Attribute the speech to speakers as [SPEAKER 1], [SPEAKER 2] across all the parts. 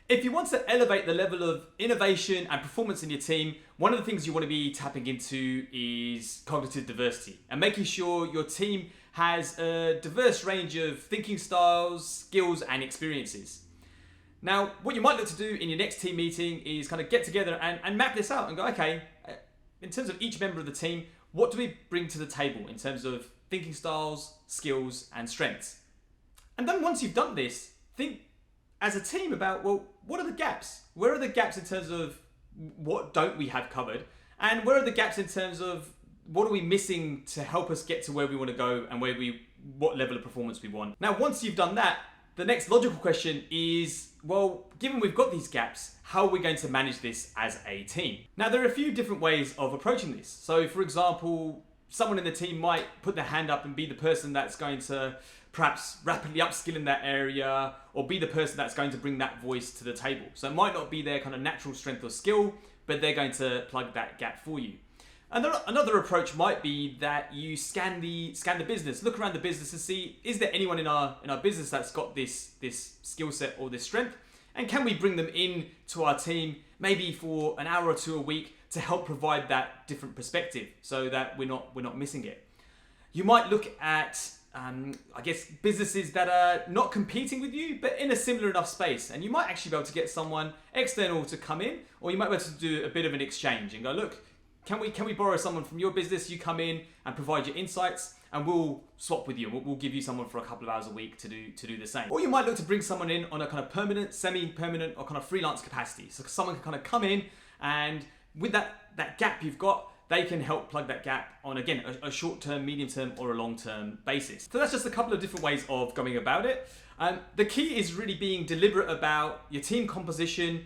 [SPEAKER 1] If you want to elevate the level of innovation and performance in your team, one of the things you want to be tapping into is cognitive diversity and making sure your team has a diverse range of thinking styles, skills, and experiences. Now, what you might look to do in your next team meeting is kind of get together and map this out and go, okay, in terms of each member of the team, what do we bring to the table in terms of thinking styles, skills, and strengths? And then once you've done this, think as a team about, well, what are the gaps? Where are the gaps in terms of what don't we have covered? And where are the gaps in terms of what are we missing to help us get to where we want to go and what level of performance we want? Now, once you've done that, the next logical question is, well, given we've got these gaps, how are we going to manage this as a team? Now, there are a few different ways of approaching this. So, for example, someone in the team might put their hand up and be the person that's going to perhaps rapidly upskill in that area, or be the person that's going to bring that voice to the table. So it might not be their kind of natural strength or skill, but they're going to plug that gap for you. And another approach might be that you scan the business, look around the business and see, is there anyone in our business that's got this skill set or this strength? And can we bring them in to our team, maybe for an hour or two a week, to help provide that different perspective so that we're not missing it? You might look at businesses that are not competing with you, but in a similar enough space. And you might actually be able to get someone external to come in, or you might be able to do a bit of an exchange and go, look, can we borrow someone from your business? You come in and provide your insights, and we'll swap with you. We'll give you someone for a couple of hours a week to do the same. Or you might look to bring someone in on a kind of permanent, semi-permanent, or kind of freelance capacity. So someone can kind of come in, and with that gap you've got, they can help plug that gap on, again, a short-term, medium-term, or a long-term basis. So that's just a couple of different ways of going about it. The key is really being deliberate about your team composition,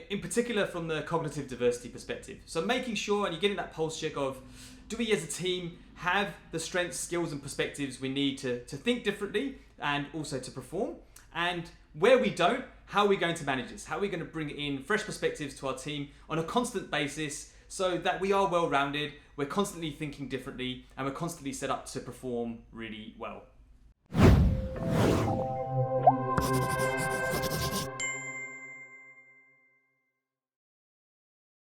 [SPEAKER 1] in particular from the cognitive diversity perspective. So making sure, and you're getting that pulse check of, do we as a team have the strengths, skills, and perspectives we need to think differently and also to perform? And where we don't, how are we going to manage this? How are we going to bring in fresh perspectives to our team on a constant basis so that we are well-rounded, we're constantly thinking differently, and we're constantly set up to perform really well?